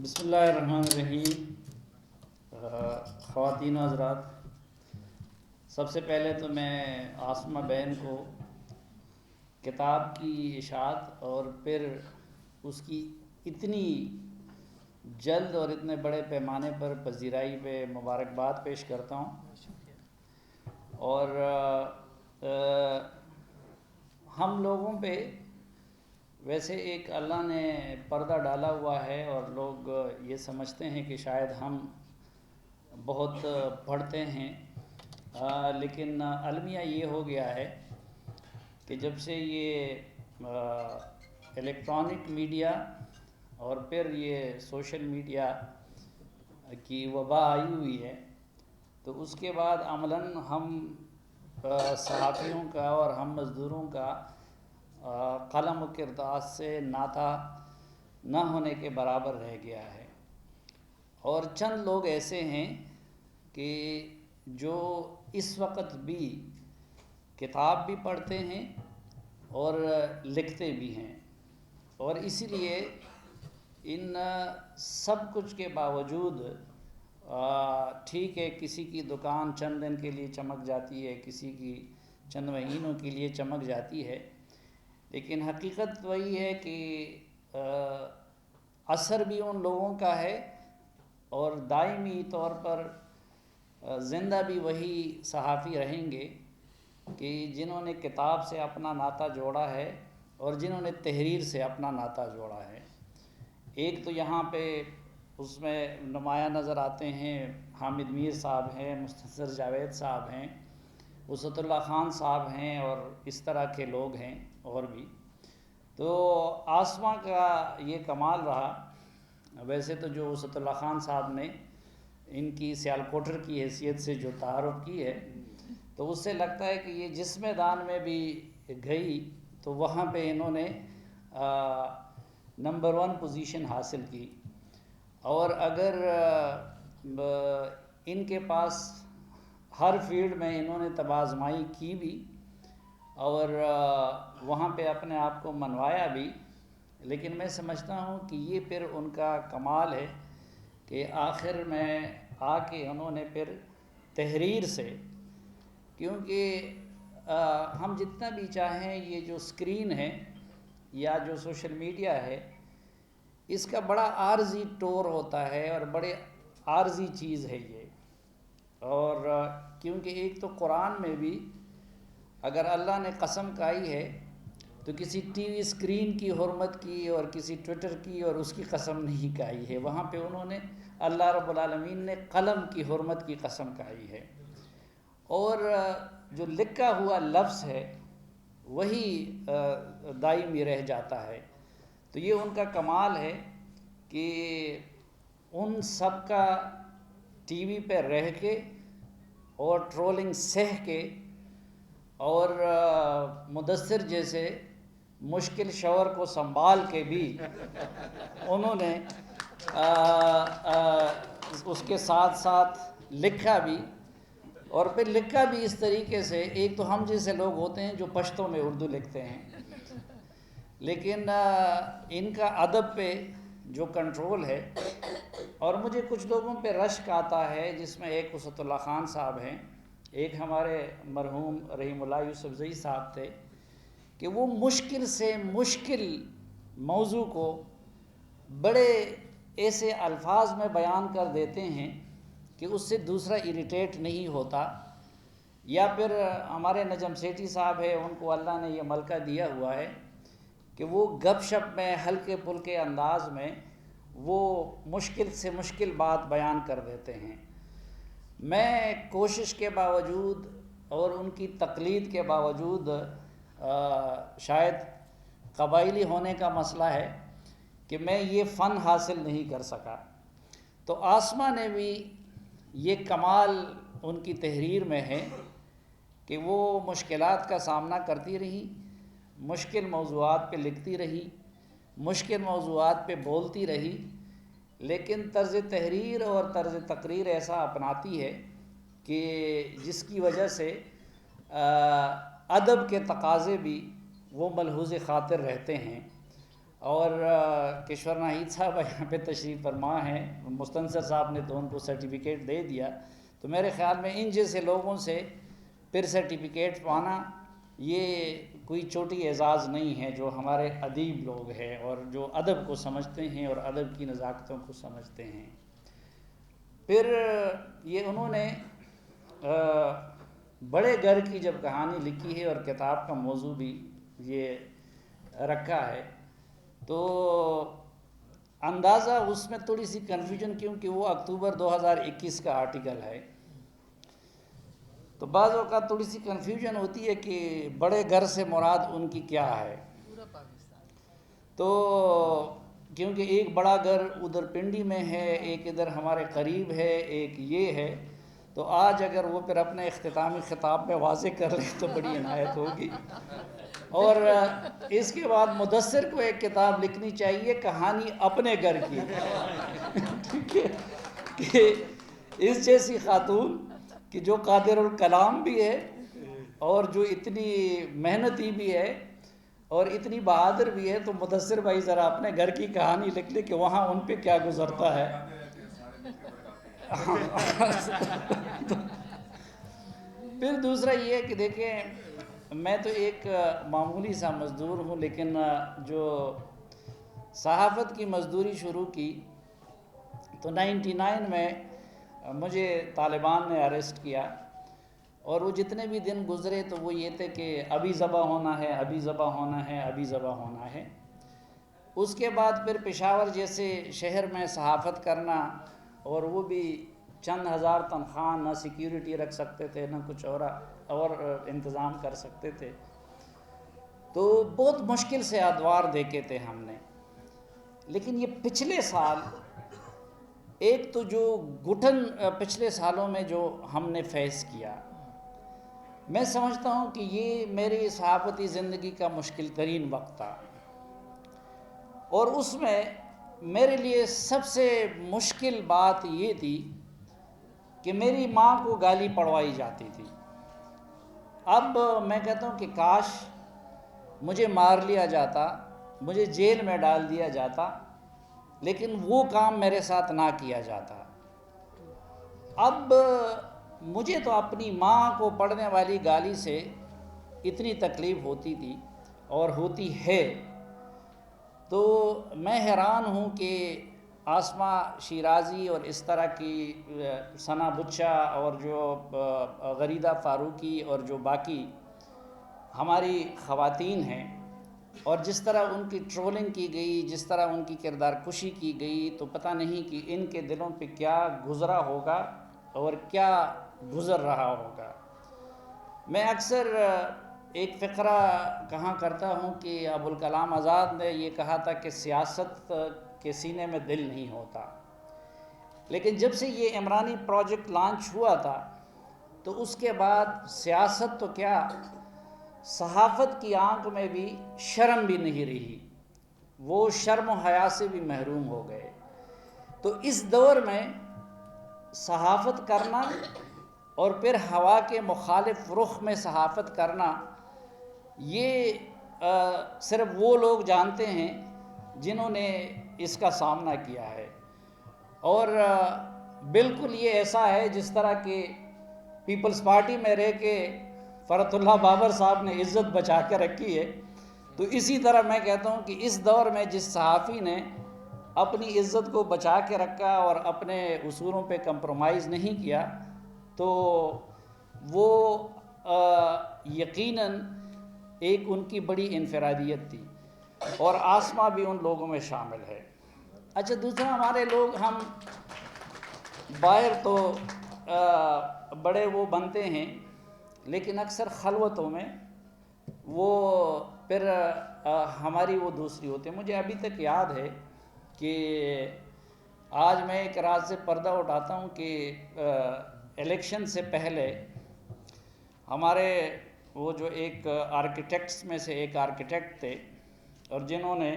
بسم اللہ الرحمن الرحیم۔ خواتین و حضرات، سب سے پہلے تو میں عاصمہ بہن کو کتاب کی اشاعت اور پھر اس کی اتنی جلد اور اتنے بڑے پیمانے پر پذیرائی پہ مبارکباد پیش کرتا ہوں۔ اور ہم لوگوں پہ ویسے ایک اللہ نے پردہ ڈالا ہوا ہے اور لوگ یہ سمجھتے ہیں کہ شاید ہم بہت پڑھتے ہیں، لیکن المیہ یہ ہو گیا ہے کہ جب سے یہ الیکٹرانک میڈیا اور پھر یہ سوشل میڈیا کی وبا آئی ہوئی ہے تو اس کے بعد عملاً ہم صحافیوں کا اور ہم مزدوروں کا قلم و کرداس سے ناطہ نہ ہونے کے برابر رہ گیا ہے۔ اور چند لوگ ایسے ہیں کہ جو اس وقت بھی کتاب بھی پڑھتے ہیں اور لکھتے بھی ہیں، اور اسی لیے ان سب کچھ کے باوجود ٹھیک ہے کسی کی دکان چند دن کے لیے چمک جاتی ہے، کسی کی چند مہینوں کے لیے چمک جاتی ہے، لیکن حقیقت وہی ہے کہ اثر بھی ان لوگوں کا ہے اور دائمی طور پر زندہ بھی وہی صحافی رہیں گے کہ جنہوں نے کتاب سے اپنا ناطہ جوڑا ہے اور جنہوں نے تحریر سے اپنا ناطہ جوڑا ہے۔ ایک تو یہاں پہ اس میں نمایاں نظر آتے ہیں حامد میر صاحب ہیں، مستنصر جاوید صاحب ہیں، وسعت اللہ خان صاحب ہیں، اور اس طرح کے لوگ ہیں اور بھی۔ تو عاصمہ کا یہ کمال رہا، ویسے تو جو وسعت اللہ خان صاحب نے ان کی سیالکوٹر کی حیثیت سے جو تعارف کی ہے تو اس سے لگتا ہے کہ یہ جس میدان میں بھی گئی تو وہاں پہ انہوں نے نمبر 1 پوزیشن حاصل کی، اور اگر ان کے پاس ہر فیلڈ میں انہوں نے تبازمائی کی بھی اور وہاں پہ اپنے آپ کو منوایا بھی، لیکن میں سمجھتا ہوں کہ یہ پھر ان کا کمال ہے کہ آخر میں آ کے انہوں نے پھر تحریر سے، کیونکہ ہم جتنا بھی چاہیں یہ جو اسکرین ہے یا جو سوشل میڈیا ہے اس کا بڑا عارضی طور ہوتا ہے اور بڑے عارضی چیز ہے یہ، اور کیونکہ ایک تو قرآن میں بھی اگر اللہ نے قسم کھائی ہے تو کسی ٹی وی اسکرین کی حرمت کی اور کسی ٹویٹر کی اور اس کی قسم نہیں کھائی ہے، وہاں پہ انہوں نے اللہ رب العالمین نے قلم کی حرمت کی قسم کھائی ہے، اور جو لکھا ہوا لفظ ہے وہی دائمی رہ جاتا ہے۔ تو یہ ان کا کمال ہے کہ ان سب کا ٹی وی پہ رہ کے اور ٹرولنگ سہ کے اور مدثر جیسے مشکل شور کو سنبھال کے بھی انہوں نے اس کے ساتھ ساتھ لکھا بھی، اور پھر لکھا بھی اس طریقے سے، ایک تو ہم جیسے لوگ ہوتے ہیں جو پشتوں میں اردو لکھتے ہیں، لیکن ان کا ادب پہ جو کنٹرول ہے، اور مجھے کچھ لوگوں پہ رشک آتا ہے جس میں ایک وسعت اللہ خان صاحب ہیں، ایک ہمارے مرحوم رحیم اللہ یوسف زئی صاحب تھے، کہ وہ مشکل سے مشکل موضوع کو بڑے ایسے الفاظ میں بیان کر دیتے ہیں کہ اس سے دوسرا اریٹیٹ نہیں ہوتا۔ یا پھر ہمارے نجم سیٹھی صاحب ہے، ان کو اللہ نے یہ ملکہ دیا ہوا ہے کہ وہ گپ شپ میں ہلکے پھلکے انداز میں وہ مشکل سے مشکل بات بیان کر دیتے ہیں۔ میں کوشش کے باوجود اور ان کی تقلید کے باوجود شاید قبائلی ہونے کا مسئلہ ہے کہ میں یہ فن حاصل نہیں کر سکا، تو عاصمہ نے بھی یہ کمال ان کی تحریر میں ہے کہ وہ مشکلات کا سامنا کرتی رہی، مشکل موضوعات پہ لکھتی رہی، مشکل موضوعات پہ بولتی رہی، لیکن طرز تحریر اور طرز تقریر ایسا اپناتی ہے کہ جس کی وجہ سے ادب کے تقاضے بھی وہ ملحوظ خاطر رہتے ہیں، اور کشور ناہید صاحب یہاں پہ تشریف فرما ہیں، مستنصر صاحب نے تو ان کو سرٹیفکیٹ دے دیا. تو میرے خیال میں ان جیسے لوگوں سے پھر سرٹیفکیٹ پانا یہ کوئی چھوٹی اعزاز نہیں ہے، جو ہمارے ادیب لوگ ہیں اور جو ادب کو سمجھتے ہیں اور ادب کی نزاکتوں کو سمجھتے ہیں. پھر یہ انہوں نے بڑے گھر کی جب کہانی لکھی ہے اور کتاب کا موضوع بھی یہ رکھا ہے، تو اندازہ اس میں تھوڑی سی کنفیوژن، کیونکہ وہ اکتوبر 2021 کا آرٹیکل ہے، تو بعض اوقات تھوڑی سی کنفیوژن ہوتی ہے کہ بڑے گھر سے مراد ان کی کیا ہے. تو کیونکہ ایک بڑا گھر ادھر پنڈی میں ہے، ایک ادھر ہمارے قریب ہے، ایک یہ ہے، تو آج اگر وہ پھر اپنے اختتامی خطاب میں واضح کر لیں تو بڑی عنایت ہوگی. اور اس کے بعد مدثر کو ایک کتاب لکھنی چاہیے کہانی اپنے گھر کی، کہ اس جیسی خاتون کہ جو قادر الکلام بھی ہے اور جو اتنی محنتی بھی ہے اور اتنی بہادر بھی ہے، تو مدثر بھائی ذرا اپنے گھر کی کہانی لکھ لے کہ وہاں ان پہ کیا گزرتا ہے. پھر دوسرا یہ ہے کہ دیکھیں، میں تو ایک معمولی سا مزدور ہوں، لیکن جو صحافت کی مزدوری شروع کی تو 99 میں مجھے طالبان نے اریسٹ کیا، اور وہ جتنے بھی دن گزرے تو وہ یہ تھے کہ ابھی ذبح ہونا ہے، ابھی ذبح ہونا ہے، ابھی ذبح ہونا ہے. اس کے بعد پھر پشاور جیسے شہر میں صحافت کرنا، اور وہ بھی چند ہزار تنخواہ، نہ سیکیورٹی رکھ سکتے تھے، نہ کچھ اور انتظام کر سکتے تھے، تو بہت مشکل سے ادوار دیکھے تھے ہم نے. لیکن یہ پچھلے سال ایک تو جو گھٹن پچھلے سالوں میں جو ہم نے فیس کیا، میں سمجھتا ہوں کہ یہ میری صحافتی زندگی کا مشکل ترین وقت تھا. اور اس میں میرے لیے سب سے مشکل بات یہ تھی کہ میری ماں کو گالی پڑوائی جاتی تھی. اب میں کہتا ہوں کہ کاش مجھے مار لیا جاتا، مجھے جیل میں ڈال دیا جاتا، لیکن وہ کام میرے ساتھ نہ کیا جاتا. اب مجھے تو اپنی ماں کو پڑنے والی گالی سے اتنی تکلیف ہوتی تھی اور ہوتی ہے، تو میں حیران ہوں کہ آسمہ شیرازی اور اس طرح کی ثنا بچہ اور جو غریدہ فاروقی اور جو باقی ہماری خواتین ہیں، اور جس طرح ان کی ٹرولنگ کی گئی، جس طرح ان کی کردار کشی کی گئی، تو پتہ نہیں کہ ان کے دلوں پہ کیا گزرا ہوگا اور کیا گزر رہا ہوگا. میں اکثر ایک فقرہ کہا کرتا ہوں کہ ابوالکلام آزاد نے یہ کہا تھا کہ سیاست کے سینے میں دل نہیں ہوتا، لیکن جب سے یہ عمرانی پروجیکٹ لانچ ہوا تھا تو اس کے بعد سیاست تو کیا، صحافت کی آنکھ میں بھی شرم بھی نہیں رہی، وہ شرم و حیا سے بھی محروم ہو گئے. تو اس دور میں صحافت کرنا اور پھر ہوا کے مخالف رخ میں صحافت کرنا، یہ صرف وہ لوگ جانتے ہیں جنہوں نے اس کا سامنا کیا ہے. اور بالکل یہ ایسا ہے جس طرح کہ پیپلز پارٹی میں رہ کے فرحت اللہ بابر صاحب نے عزت بچا کے رکھی ہے، تو اسی طرح میں کہتا ہوں کہ اس دور میں جس صحافی نے اپنی عزت کو بچا کے رکھا اور اپنے اصولوں پہ کمپرومائز نہیں کیا، تو وہ یقیناً ایک ان کی بڑی انفرادیت تھی، اور آسمہ بھی ان لوگوں میں شامل ہے. اچھا، دوسرا ہمارے لوگ، ہم باہر تو بڑے وہ بنتے ہیں، لیکن اکثر خلوتوں میں وہ پھر ہماری وہ دوسری ہوتے ہیں. مجھے ابھی تک یاد ہے کہ آج میں ایک راز سے پردہ اٹھاتا ہوں کہ الیکشن سے پہلے ہمارے وہ جو ایک آرکیٹیکٹس میں سے ایک آرکیٹیکٹ تھے، اور جنہوں نے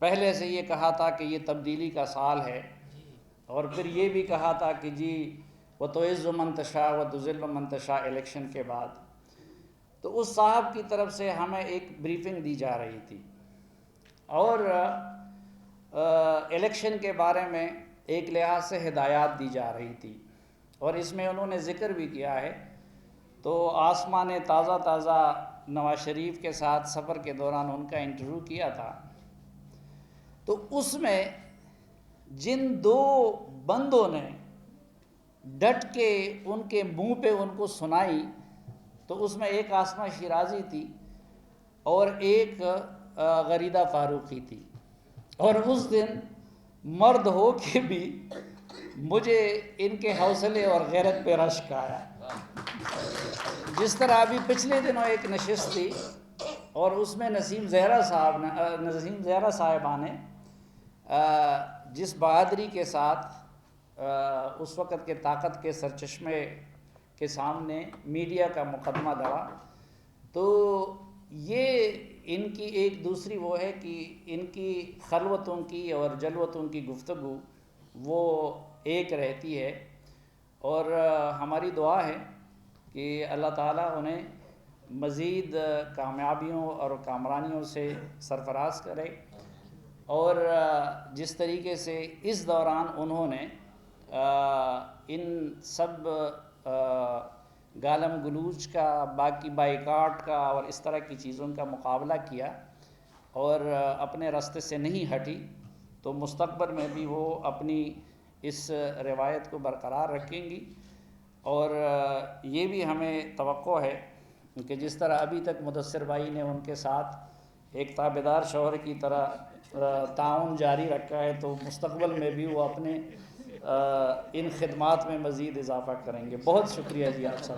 پہلے سے یہ کہا تھا کہ یہ تبدیلی کا سال ہے، اور پھر یہ بھی کہا تھا کہ جی وَتُعِزُّ مَن تَشَاءُ وَتُذِلُّ مَن تَشَاءُ الیکشن کے بعد. تو اس صاحب کی طرف سے ہمیں ایک بریفنگ دی جا رہی تھی، اور الیکشن کے بارے میں ایک لحاظ سے ہدایات دی جا رہی تھی، اور اس میں انہوں نے ذکر بھی کیا ہے۔ تو آسمان تازہ تازہ نواز شریف کے ساتھ سفر کے دوران ان کا انٹرویو کیا تھا، تو اس میں جن دو بندوں نے ڈٹ کے ان کے منہ پہ ان کو سنائی، تو اس میں ایک آسمہ شیرازی تھی اور ایک غریدہ فاروقی تھی، اور اس دن مرد ہو کے بھی مجھے ان کے حوصلے اور غیرت پہ رشک آیا۔ جس طرح ابھی پچھلے دنوں ایک نشست تھی اور اس میں نسیم زہرا صاحبہ نے جس بہادری کے ساتھ اس وقت کے طاقت کے سرچشمے کے سامنے میڈیا کا مقدمہ لڑا، تو یہ ان کی ایک دوسری وہ ہے کہ ان کی خلوتوں کی اور جلوتوں کی گفتگو وہ ایک رہتی ہے، اور ہماری دعا ہے کہ اللہ تعالیٰ انہیں مزید کامیابیوں اور کامرانیوں سے سرفراز کرے، اور جس طریقے سے اس دوران انہوں نے ان سب گالم گلوچ کا، باقی بائیکاٹ کا اور اس طرح کی چیزوں کا مقابلہ کیا اور اپنے راستے سے نہیں ہٹی، تو مستقبل میں بھی وہ اپنی اس روایت کو برقرار رکھیں گی۔ اور یہ بھی ہمیں توقع ہے کہ جس طرح ابھی تک مدثر بھائی نے ان کے ساتھ ایک تابعدار شوہر کی طرح تعاون جاری رکھا ہے، تو مستقبل میں بھی وہ اپنے ان خدمات میں مزید اضافہ کریں گے۔ بہت شکریہ جی آپ سب۔